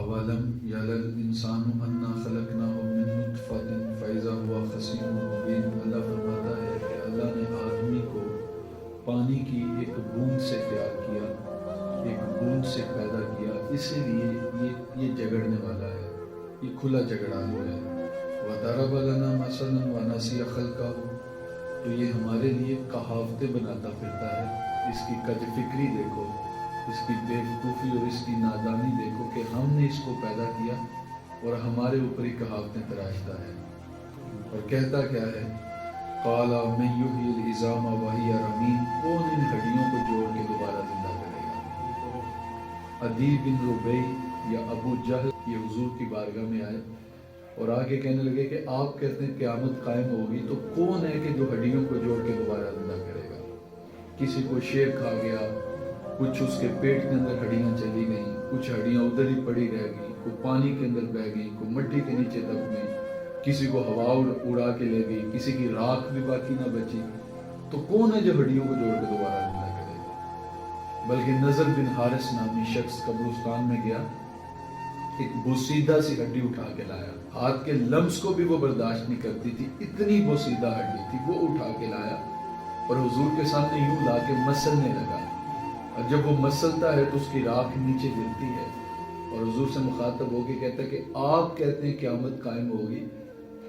اولم یرى الانسان انا خلقناه من نطفۃ فاذا هو خصیم مبین۔ اللہ فرماتا ہے کہ اللہ نے آدمی کو پانی کی ایک بوند سے تیار کیا، ایک بوند سے پیدا کیا، اسی لیے یہ جگڑنے والا ہے، یہ کھلا جگڑالو ہے۔ وَضَرَبَ لَنَا مَثَلًا وَنَسِيَ خَلْقَهُ، تو یہ ہمارے لیے کہاوتیں بناتا پھرتا ہے۔ اس کی کج فکری دیکھو، اس کی بے وقوفی اور اس کی نادانی دیکھو کہ ہم نے اس کو پیدا کیا اور ہمارے اوپر ہی کہاوتیں تراشتا ہے۔ اور کہتا کیا ہے؟ قَالَ مَن يُحْيِي الْعِظَامَ وَهِيَ رَمِيمٌ، کون ان ہڈیوں کو جوڑ کے دوبارہ زندہ کرے گا؟ عدی بن ربیع یا ابو جہل یہ حضور کی بارگاہ میں آئے اور آگے کہنے لگے کہ آپ کہتے ہیں قیامت قائم ہوگی، تو کون ہے کہ جو ہڈیوں کو جوڑ کے دوبارہ زندہ کرے گا؟ کسی کو شیر کھا گیا، کچھ اس کے پیٹ کے اندر ہڈیاں چلی گئیں، کچھ ہڈیاں ادھر ہی پڑی رہ گئی، کوئی پانی کے اندر بہہ گئی، کوئی مٹی کے نیچے دب گئی، کسی کو ہوا اڑا کے لے گئی، کسی کی راکھ بھی باقی نہ بچی۔ تو کون ہے جو ہڈیوں کو جوڑ کے دوبارہ زندہ کرے گا؟ بلکہ نضر بن حارث نامی شخص قبرستان میں گیا، ایک بوسیدہ سی ہڈی اٹھا کے لایا، ہاتھ کے لمس کو بھی وہ برداشت نہیں کرتی تھی، اتنی بوسیدہ ہڈی تھی، وہ اٹھا کے لایا اور حضور کے سامنے یوں لا کے مسلنے لگا۔ اور جب وہ مسلتا ہے تو اس کی راکھ نیچے گرتی ہے اور حضور سے مخاطب ہو کے کہتا ہے کہ آپ کہتے ہیں قیامت قائم ہوگی،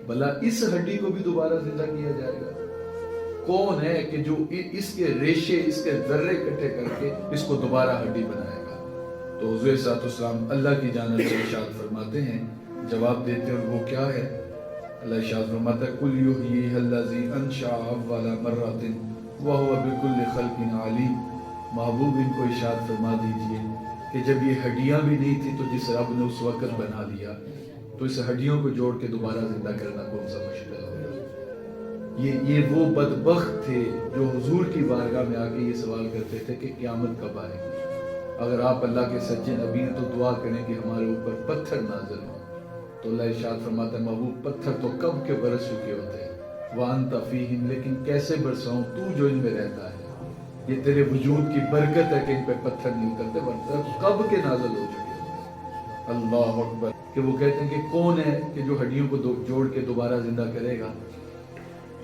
بھلا اس ہڈی کو بھی دوبارہ زندہ کیا جائے گا؟ کون ہے کہ جو اس کے ریشے، اس کے ذرے اکٹھے کر کے اس کو دوبارہ ہڈی بنائے گا؟ تو حضور صلی اللہ علیہ وسلم اللہ کی جانب سے ارشاد فرماتے ہیں، جواب دیتے ہیں، اور وہ کیا ہے؟ اللہ ارشاد فرماتا ہے قُلْ يُحْيِيهَا الَّذِي أَنشَأَهَا أَوَّلَ مَرَّةٍ وَهُوَ بِكُلِّ خَلْقٍ عَلِيمٌ۔ محبوب ان کو ارشاد فرما دیجئے کہ جب یہ ہڈیاں بھی نہیں تھی تو جس رب نے اس وقت بنا دیا، تو اس ہڈیوں کو جوڑ کے دوبارہ زندہ کرنا کون سا مشکل ہوگا؟ یہ وہ بدبخت تھے جو حضور کی بارگاہ میں آ کے یہ سوال کرتے تھے کہ قیامت کب آئے گی؟ اگر آپ اللہ کے سچے نبی ہیں تو دعا کریں کہ ہمارے اوپر پتھر نازل ہو۔ تو اللہ ارشاد فرماتا ہے، محبوب پتھر تو کب کے برس چکے ہوتے ہیں، وَأَنْتَ فِيهِمْ، لیکن کیسے برساؤں تو جو ان میں رہتا ہے؟ یہ تیرے وجود کی برکت ہے کہ ان پہ پتھر نہیں اترتے، ورنہ کب کے نازل ہو چکے ہوتے۔ اللہ اکبر! کہ وہ کہتے ہیں کہ کون ہے کہ جو ہڈیوں کو جوڑ کے دوبارہ زندہ کرے گا؟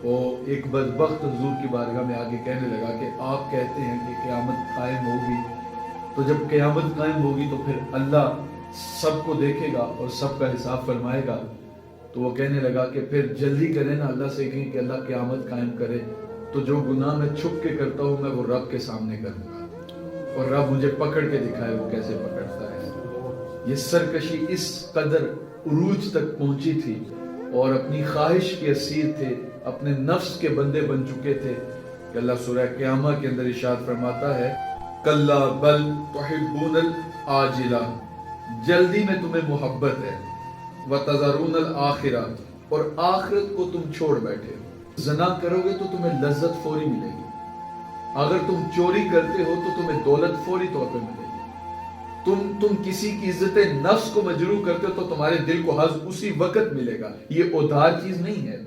وہ ایک بدبخت حضور کی بارگاہ میں آگے کہنے لگا کہ آپ کہتے ہیں کہ قیامت قائم ہوگی، تو جب قیامت قائم ہوگی تو پھر اللہ سب کو دیکھے گا اور سب کا حساب فرمائے گا۔ تو وہ کہنے لگا کہ پھر جلدی کریں نا، اللہ سے کہیں کہ اللہ قیامت قائم کرے، تو جو گناہ میں چھپ کے کرتا ہوں میں وہ رب کے سامنے کروں گا، اور رب مجھے پکڑ کے دکھائے وہ کیسے پکڑتا ہے۔ یہ سرکشی اس قدر عروج تک پہنچی تھی اور اپنی خواہش کے اسیر تھے، اپنے نفس کے بندے بن چکے تھے کہ اللہ سورہ قیامہ کے اندر ارشاد فرماتا ہے، کلا بل تحبون العاجلہ، جلدی میں تمہیں محبت ہے، وتذرون الآخرہ، اور آخرت کو تم چھوڑ بیٹھے ہو۔ زنا کرو گے تو تمہیں لذت فوری ملے گی، اگر تم چوری کرتے ہو تو تمہیں دولت فوری طور پہ ملے گی، تم کسی کی عزت نفس کو مجروح کرتے ہو تو تمہارے دل کو حظ اسی وقت ملے گا، یہ ادھار چیز نہیں ہے۔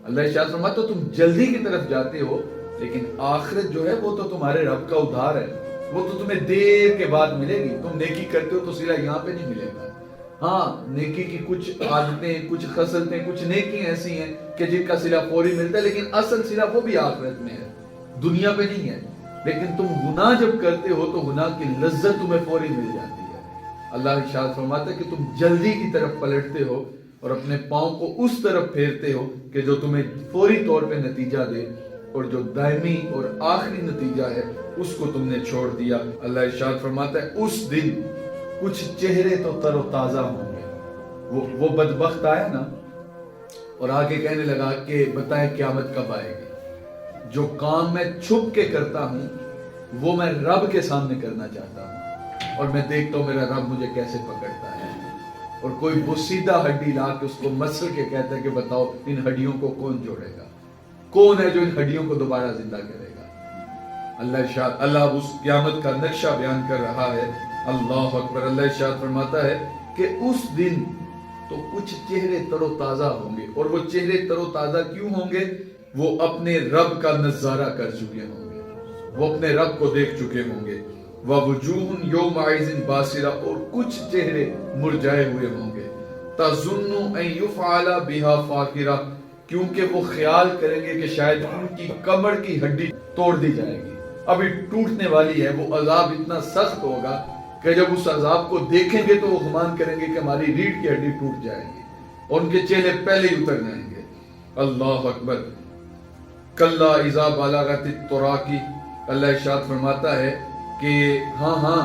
اللہ ارشاد فرماتا ہے تم جلدی کی طرف جاتے ہو، لیکن آخرت جو ہے وہ تو تمہارے رب کا ادھار ہے، وہ تو تمہیں دیر کے بعد ملے گی۔ تم نیکی کرتے ہو تو صلہ یہاں پہ نہیں ملے گا۔ ہاں، نیکی کی کچھ عادتیں، کچھ خصلتیں، کچھ نیکی ایسی ہیں کہ جن کا صلہ فوری ملتا ہے، لیکن اصل صلہ وہ بھی آخرت میں ہے، دنیا پہ نہیں ہے۔ لیکن تم گناہ جب کرتے ہو تو گناہ کی لذت تمہیں فوری مل جاتی ہے۔ اللہ ارشاد فرماتا ہے کہ تم جلدی کی طرف پلٹتے ہو اور اپنے پاؤں کو اس طرف پھیرتے ہو کہ جو تمہیں فوری طور پہ نتیجہ دے، اور جو دائمی اور آخری نتیجہ ہے اس کو تم نے چھوڑ دیا۔ اللہ ارشاد فرماتا ہے اس دن کچھ چہرے تو تر و تازہ ہوں گے۔ وہ بدبخت آیا نا اور آگے کہنے لگا کہ بتائیں قیامت کب آئے گی؟ جو کام میں چھپ کے کرتا ہوں وہ میں رب کے سامنے کرنا چاہتا ہوں، اور میں دیکھتا ہوں میرا رب مجھے کیسے پکڑتا ہے۔ اور کوئی بوسیدہ ہڈی لا کے اس کو مسل کے کہتا ہے کہ بتاؤ ان ہڈیوں کو کون جوڑے گا؟ کون ہے جو ان ہڈیوں کو دوبارہ زندہ کرے گا؟ اللہ اس قیامت کا نقشہ بیان کر رہا ہے۔ اللہ اکبر! اللہ ارشاد فرماتا ہے کہ اس دن تو کچھ چہرے تر و تازہ ہوں گے، اور وہ چہرے تر و تازہ کیوں ہوں گے؟ وہ اپنے رب کا نظارہ کر چکے ہوں گے، وہ اپنے رب کو دیکھ چکے ہوں گے۔ وَوُجُوهٌ يَوْمَئِذٍ بَاسِرَةٌ اور کچھ چہرے مرجھائے ہوئے ہوں گے. تَظُنُّ أَن يُفْعَلَ بِهَا فَاقِرَةٌ کیونکہ وہ خیال کریں گے کہ شاید ان کی کمر کی ہڈی توڑ دی جائے گی، ابھی ٹوٹنے والی ہے. وہ عذاب اتنا سخت ہوگا کہ جب اس عذاب کو دیکھیں گے تو وہ گمان کریں گے کہ ہماری ریڑھ کی ہڈی ٹوٹ جائے گی اور ان کے چہرے پہلے ہی اتر جائیں گے. اللہ اکبر. کلا اذا بلغت التراقی. اللہ ارشاد فرماتا ہے کہ ہاں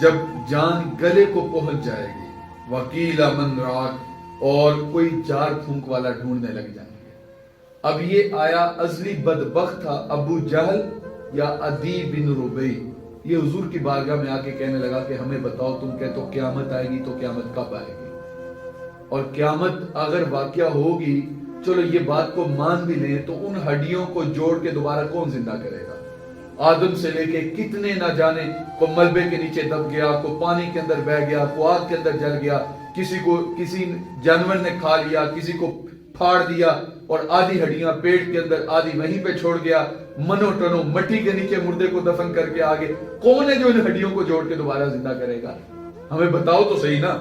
جب جان گلے کو پہنچ جائے گی. وکیل من راق اور کوئی جھاڑ پھونک والا ڈھونڈنے لگ جائیں گے. اب یہ آیا ازلی بدبخت تھا ابو جہل یا عدی بن ربیع. یہ حضور کی بارگاہ میں آ کے کہنے لگا کہ ہمیں بتاؤ تم کہتے ہو قیامت آئے گی، تو قیامت کب آئے گی؟ اور قیامت اگر واقعہ ہوگی، چلو یہ بات کو مان بھی لیں، تو ان ہڈیوں کو جوڑ کے دوبارہ کون زندہ کرے گا؟ آدم سے لے کے کتنے نہ جانے کو ملبے کے نیچے دب گیا، کو پانی کے اندر بہ گیا، کو آگ کے اندر جل گیا، کسی جانور نے کھا لیا، کسی کو پھاڑ دیا اور آدھی ہڈیاں پیٹ کے اندر آدھی وہیں پہ چھوڑ گیا. منو ٹنو مٹی کے نیچے مردے کو دفن کر کے آگے کون ہے جو ان ہڈیوں کو جوڑ کے دوبارہ زندہ کرے گا؟ ہمیں بتاؤ تو صحیح نا.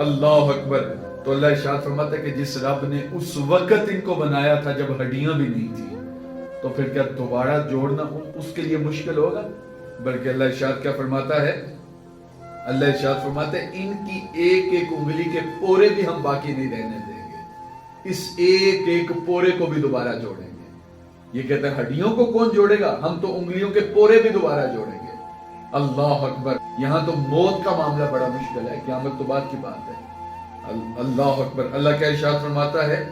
اللہ اکبر. تو اللہ ارشاد فرماتا ہے کہ جس رب نے اس وقت ان کو بنایا تھا جب ہڈیاں بھی نہیں تھی، تو پھر کیا دوبارہ جوڑنا اس کے لیے مشکل ہوگا؟ بلکہ اللہ ارشاد کیا فرماتا ہے؟ اللہ ارشاد فرماتا ہے ان کی ایک ایک انگلی کے پورے بھی ہم باقی نہیں رہنے دیں گے، اس ایک ایک پورے کو بھی دوبارہ جوڑیں گے. یہ کہتا ہے ہڈیوں کو کون جوڑے گا؟ ہم تو انگلیوں کے پورے بھی دوبارہ جوڑیں گے. اللہ اکبر. یہاں تو موت کا معاملہ بڑا مشکل ہے، قیامت تو بعد کی بات ہے. اللہ اکبر. اللہ کیا ارشاد فرماتا ہے؟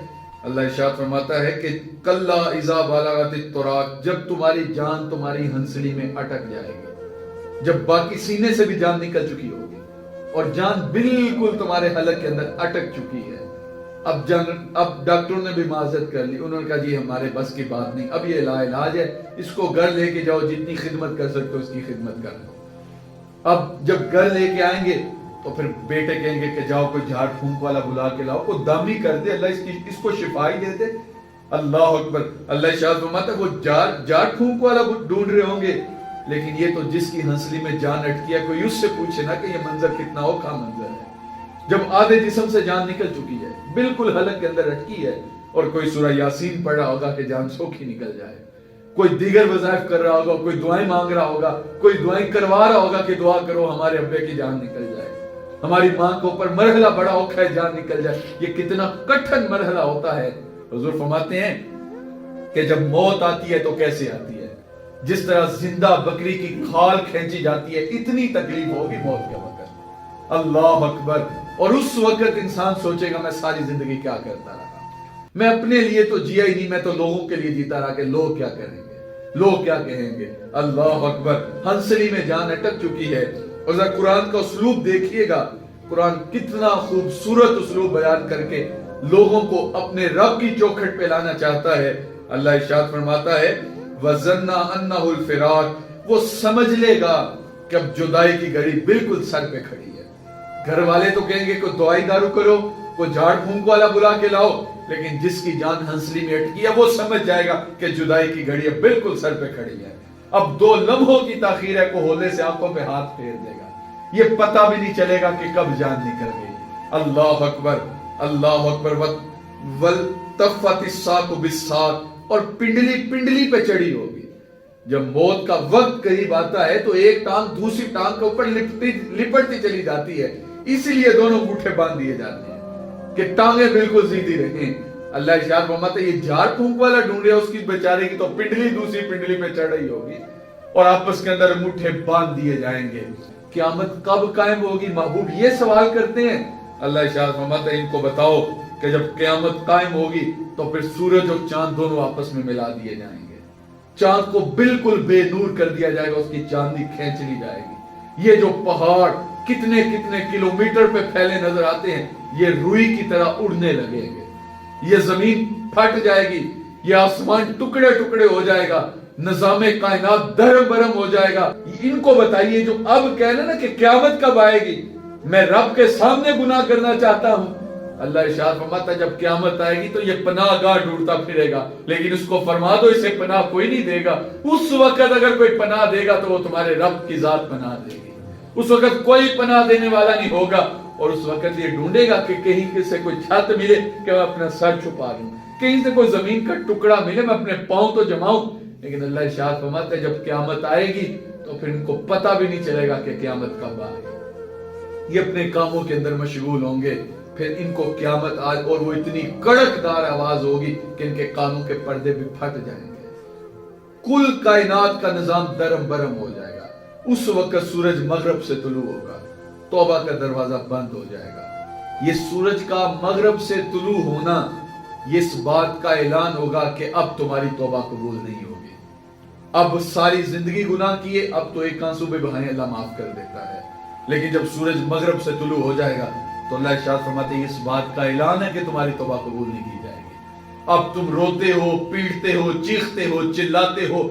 اللہ ارشاد فرماتا ہے کہ کلا اذا بلغت التراق جب تمہاری جان تمہاری ہنسلی میں اٹک جائے گی، جب باقی سینے سے بھی جان نکل چکی ہوگی اور جان بالکل تمہارے حلق کے اندر اٹک چکی ہے. اب ڈاکٹروں نے بھی معذرت کر لی، انہوں نے کہا جی ہمارے بس کی بات نہیں، اب یہ لا علاج ہے، اس کو گھر لے کے جاؤ، جتنی خدمت کر سکتے ہو اس کی خدمت کر دو. اب جب گھر لے کے آئیں گے تو پھر بیٹے کہیں گے کہ جاؤ کوئی جھاڑ پھونک والا بلا کے لاؤ، کوئی دم ہی کر دے، اللہ اس کو شفا ہی دے دے. اللہ اکبر. اللہ ارشاد فرماتا ہے وہ جھاڑ پھونک والا ڈھونڈ رہے ہوں گے، لیکن یہ تو جس کی ہنسلی میں جان اٹکی ہے، کوئی اس سے پوچھے نا کہ یہ منظر کتنا اوکھا منظر ہے جب آدھے جسم سے جان نکل چکی ہے، بالکل حلق کے اندر اٹکی ہے، اور کوئی سورہ یاسین پڑھ رہا ہوگا کہ جان سوکھی نکل جائے، کوئی دیگر وظائف کر رہا ہوگا، کوئی دعائیں مانگ رہا ہوگا، کوئی دعائیں کروا رہا ہوگا کہ دعا کرو ہمارے ابے کی جان نکل جائے، ہماری ماں کے اوپر مرحلہ بڑا اوکھا ہے جان نکل جائے. یہ کتنا کٹھن مرحلہ ہوتا ہے. حضور فرماتے ہیں کہ جب موت آتی ہے تو کیسے آتی ہے؟ جس طرح زندہ بکری کی کھال کھینچی جاتی ہے اتنی تکلیف ہوگی موت کے وقت. اللہ اکبر. اور اس وقت انسان سوچے گا میں ساری زندگی کیا کرتا رہا، میں اپنے لیے تو جیا ہی نہیں، میں تو لوگوں کے لیے جیتا رہا کہ لوگ کیا کریں گے، لوگ کیا کہیں گے. اللہ اکبر. ہنسلی میں جان اٹک چکی ہے. اور ذرا قرآن کا اسلوب دیکھیے گا، قرآن کتنا خوبصورت اسلوب بیان کر کے لوگوں کو اپنے رب کی چوکھٹ پہ لانا چاہتا ہے. اللہ ارشاد فرماتا ہے وَظَنَّ أَنَّهُ الْفِرَاقُ وہ سمجھ لے گا کہ اب جدائی کی گھڑی بالکل سر پہ کھڑی ہے. گھر والے تو کہیں گے کوئی دوائی دارو کرو، کوئی جھاڑ پھونک والا بلا کے لاؤ، لیکن جس کی جان ہنسلی میں اٹکی ہے وہ سمجھ جائے گا کہ جدائی کی گھڑی اب بالکل سر پہ کھڑی ہے. اب 2 لمحوں کی تاخیر ہے، کو ہولے سے آنکھوں پہ ہاتھ پھیر دے گا، یہ پتہ بھی نہیں چلے گا کہ کب جان نکل گئی. اللہ اکبر. اللہ اکبر. وَالْتَفَّتِ السَّاقُ بِالسَّاقِ اور پنڈلی پہ چڑھی ہوگی. جب موت کا وقت قریب آتا ہے تو ایک ٹانگ دوسری ٹانگ کے اوپر لپٹتی چلی جاتی ہے، اسی لیے دونوں انگوٹھے باندھ دیے جاتے ہیں کہ ٹانگیں بالکل سیدھی رہیں. اللہ ارشاد فرماتا ہے یہ جھاڑ پھونک والا ڈھونڈے اس کی بیچارے کی تو پنڈلی دوسری پنڈلی پہ چڑھ رہی ہوگی اور آپس کے اندر انگوٹھے باندھ دیے جائیں گے. قیامت کب قائم ہوگی؟ محبوب یہ سوال کرتے ہیں. اللہ ارشاد فرماتا ہے ان کو بتاؤ کہ جب قیامت قائم ہوگی تو پھر سورج اور چاند دونوں آپس میں ملا دیے جائیں گے. چاند کو بالکل بے نور کر دیا جائے گا، اس کی چاندنی کھینچ لی جائے گی. یہ جو پہاڑ کتنے کلومیٹر پہ پھیلے نظر آتے ہیں یہ روئی کی طرح اڑنے لگیں گے. یہ زمین پھٹ جائے گی، یہ آسمان ٹکڑے ٹکڑے ہو جائے گا، نظام کائنات دھرم برم ہو جائے گا. ان کو بتائیے جو اب کہہ رہے نا کہ قیامت کب آئے گی، میں رب کے سامنے گناہ کرنا چاہتا ہوں اللہ ارشاد فرماتا ہے جب قیامت آئے گی تو یہ پناہ گاہ ڈھونڈتا پھرے گا، لیکن اس کو فرما دو اسے پناہ کوئی نہیں دے گا۔ اس وقت اگر کوئی پناہ دے گا تو وہ تمہارے رب کی ذات پناہ دے گی، اس وقت کوئی پناہ دینے والا نہیں ہوگا، اور اس وقت یہ ڈھونڈے گا کہ کہیں سے کوئی چھت ملے کہ میں اپنا سر چھپا لوں، کہیں سے کوئی زمین کا ٹکڑا ملے میں اپنے پاؤں تو جماؤں۔ لیکن اللہ ارشاد فرماتا ہے جب قیامت آئے گی تو پھر ان کو پتہ بھی نہیں چلے گا کہ قیامت کب آئے گی، یہ اپنے کاموں کے اندر مشغول ہوں گے۔ پھر ان کو قیامت آج، اور وہ اتنی کڑک دار آواز ہوگی کہ ان کے کانوں کے پردے بھی پھٹ جائیں گے، کل کائنات کا نظام درم برم ہو جائے گا۔ اس وقت سورج مغرب سے طلوع ہوگا، توبہ کا دروازہ بند ہو جائے گا۔ یہ سورج کا مغرب سے طلوع ہونا یہ اس بات کا اعلان ہوگا کہ اب تمہاری توبہ قبول نہیں ہوگی، اب ساری زندگی گناہ کیے، اب تو ایک آنسو بھی بہائیں اللہ معاف کر دیتا ہے۔ لیکن جب سورج مغرب سے طلوع ہو جائے گا تو اللہ ارشاد فرماتے ہیں اس بات کا اعلان ہے کہ تمہاری توبہ قبول نہیں کی جائے گی۔ اب تم روتے ہو، پیٹتے ہو، چیختے ہو، چلاتے ہو،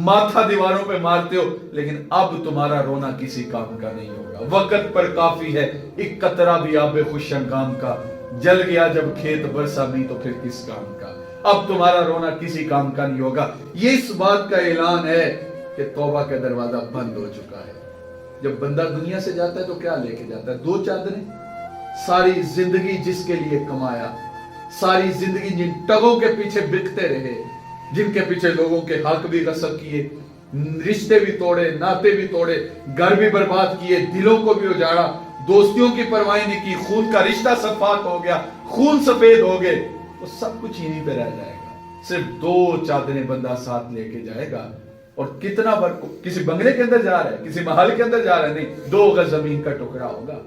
ماتھا دیواروں پہ مارتے ہو، لیکن اب تمہارا رونا کسی کام کا نہیں ہوگا۔ وقت پر کافی ہے ایک قطرہ بھی آب خوش انگام کا، جل گیا جب کھیت برسا نہیں تو پھر کس کام کا۔ اب تمہارا رونا کسی کام کا نہیں ہوگا۔ یہ اس بات کا اعلان ہے کہ توبہ کا دروازہ بند ہو چکا ہے۔ جب بندہ دنیا سے جاتا ہے تو کیا لے کے جاتا ہے؟ دو چادریں، ساری زندگی جس کے لیے کمایا، ساری زندگی جن ٹگوں کے پیچھے بکتے رہے، جن کے پیچھے لوگوں کے حق بھی غصب کیے، رشتے بھی توڑے، ناطے بھی توڑے، گھر بھی برباد کیے، دلوں کو بھی اجاڑا، دوستیوں کی پرواہ نہیں کی، خون کا رشتہ صفاق ہو گیا، خون سفید ہو گئے، وہ سب کچھ یہیں پہ رہ جائے گا۔ صرف دو چادریں بندہ ساتھ لے کے جائے گا، اور کتنا کسی بنگلے کے اندر جا رہا ہے، کسی محل کے اندر جا رہا ہے، نہیں، 2 گز زمین کا ٹکڑا ہوگا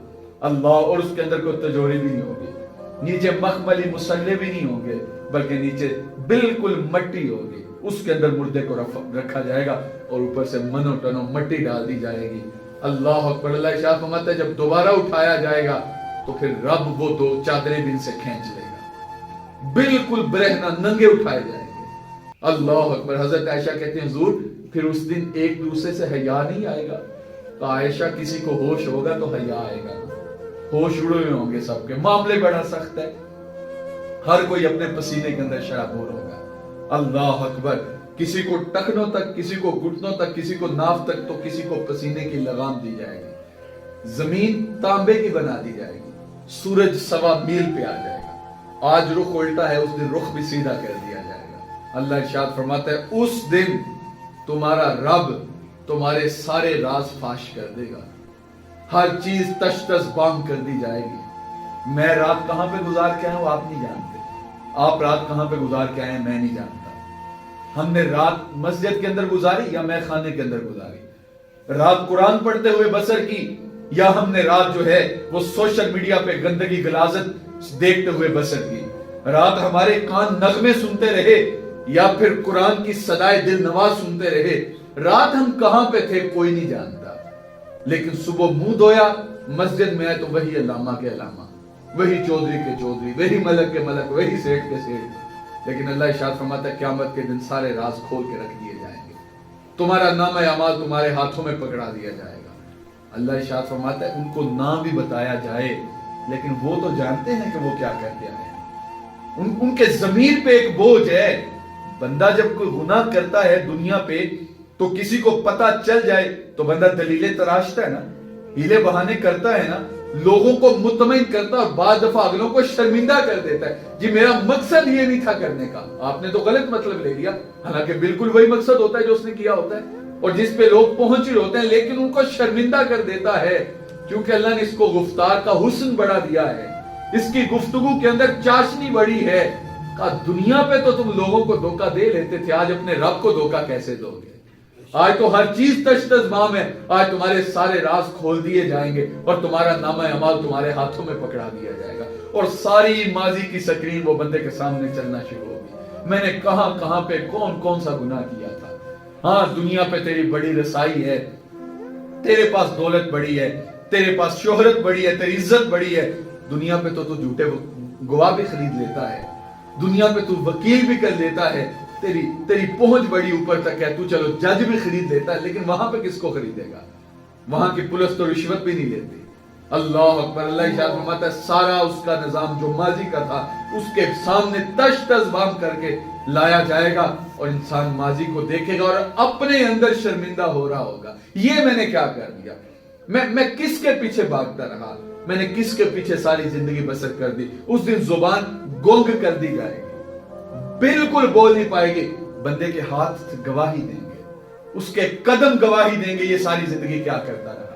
اللہ، اور اس کے اندر کوئی تجوری بھی نہیں ہوگی، نیچے مخملی مسلح بھی نہیں ہوں گے، بلکہ نیچے بالکل مٹی ہوگی، اس کے اندر مردے کو رکھا جائے گا اور اوپر سے منو ٹنو مٹی ڈال دی جائے گی۔ اللہ اکبر۔ اللہ ارشاد فرماتا ہے جب دوبارہ اٹھایا جائے گا تو پھر رب وہ 2 چادریں بھی ان سے کھینچ لے گا، بالکل برہنہ ننگے اٹھائے جائیں گے۔ اللہ اکبر۔ حضرت عائشہ کہتے ہیں حضور پھر اس دن ایک دوسرے سے حیا نہیں آئے گا؟ تو عائشہ کسی کو ہوش ہوگا تو حیا آئے گا، ہوش اڑے ہوئے ہوں گے سب کے، معاملے بڑا سخت ہے، ہر کوئی اپنے پسینے کے اندر شرابور ہوگا۔ اللہ اکبر۔ کسی کو ٹخنوں تک، کسی کو گھٹنوں تک، کسی کو ناف تک، تو کسی کو پسینے کی لگام دی جائے گی، زمین تانبے کی بنا دی جائے گی، سورج 1.25 میل پہ آ جائے گا، آج رخ الٹا ہے اس دن رخ بھی سیدھا کر دیا جائے گا۔ اللہ ارشاد فرماتا ہے اس دن تمہارا رب تمہارے سارے راز فاش کر دے گا، ہر چیز تش تش بام کر دی جائے گی۔ میں رات کہاں پہ گزار کے آیا ہوں آپ نہیں جانتے، آپ رات کہاں پہ گزار کے آئے ہیں میں نہیں جانتا۔ ہم نے رات مسجد کے اندر گزاری یا میں خانے کے اندر گزاری، رات قرآن پڑھتے ہوئے بسر کی یا ہم نے رات جو ہے وہ سوشل میڈیا پہ گندگی غلاظت دیکھتے ہوئے بسر کی، رات ہمارے کان نغمے سنتے رہے یا پھر قرآن کی صدائے دل نواز سنتے رہے، رات ہم کہاں پہ تھے کوئی نہیں جانتا۔ لیکن صبح منہ دھویا مسجد میں آئے تو وہی علامہ کے علامہ، وہی چودھری کے چودھری، وہی ملک کے ملک، وہی سیٹ کے سیٹ۔ لیکن اللہ ارشاد فرماتا ہے قیامت کے دن سارے راز کھول کے رکھ دیے جائیں گے، تمہارا نامہ اعمال تمہارے ہاتھوں میں پکڑا دیا جائے گا۔ اللہ ارشاد فرماتا ہے ان کو نام بھی بتایا جائے لیکن وہ تو جانتے ہیں کہ وہ کیا کر کے آئے ہیں، ان کے ضمیر پہ ایک بوجھ ہے۔ بندہ جب کوئی گناہ کرتا ہے دنیا پہ تو کسی کو پتہ چل جائے تو بندہ دلیلیں تراشتا ہے نا، ہیلے بہانے کرتا ہے نا، لوگوں کو مطمئن کرتا اور بعض دفعہ اگلوں کو شرمندہ کر دیتا ہے، جی میرا مقصد یہ نہیں تھا کرنے کا، آپ نے تو غلط مطلب لے لیا، حالانکہ بالکل وہی مقصد ہوتا ہے جو اس نے کیا ہوتا ہے، اور جس پہ لوگ پہنچ رہے ہوتے ہیں، لیکن ان کو شرمندہ کر دیتا ہے کیونکہ اللہ نے اس کو گفتار کا حسن بڑھا دیا ہے، اس کی گفتگو کے اندر چاشنی بڑی ہے۔ کہا دنیا پہ تو تم لوگوں کو دھوکہ دے لیتے تھے، آج اپنے رب کو دھوکہ کیسے دو گے؟ آج تو ہر چیز تش تش بام ہے، آج تمہارے سارے راز کھول دیے جائیں گے اور تمہارا نامہ اعمال تمہارے ہاتھوں میں پکڑا دیا جائے گا، اور ساری ماضی کی سکرین وہ بندے کے سامنے چلنا شروع ہوگی۔ میں نے کہاں کہاں پہ کون کون سا گناہ کیا تھا۔ ہاں دنیا پہ تیری بڑی رسائی ہے، تیرے پاس دولت بڑی ہے، تیرے پاس شہرت بڑی ہے، تیری عزت بڑی ہے، دنیا پہ تو جھوٹے گواہ بھی خرید لیتا ہے، دنیا پہ تو وکیل بھی کر لیتا ہے، تیری پہنچ بڑی اوپر تک ہے، تو چلو جج بھی خرید لیتا ہے، لیکن وہاں پہ کس کو خریدے گا؟ وہاں کی پولیس تو رشوت بھی نہیں لیتی۔ اللہ اکبر. اللہ ارشاد فرماتا ہے سارا اس کا نظام جو ماضی کا تھا اس کے سامنے تش تش بام کر کے لایا جائے گا اور انسان ماضی کو دیکھے گا اور اپنے اندر شرمندہ ہو رہا ہوگا. یہ میں نے کیا کر دیا, میں کس کے پیچھے بھاگتا رہا, میں نے کس کے پیچھے ساری زندگی بسر کر دی. اس دن زبان گونگ کر دی جائے گی, بالکل بول نہیں پائے گی. بندے کے ہاتھ گواہی دیں گے, اس کے قدم گواہی دیں گے یہ ساری زندگی کیا کرتا رہا.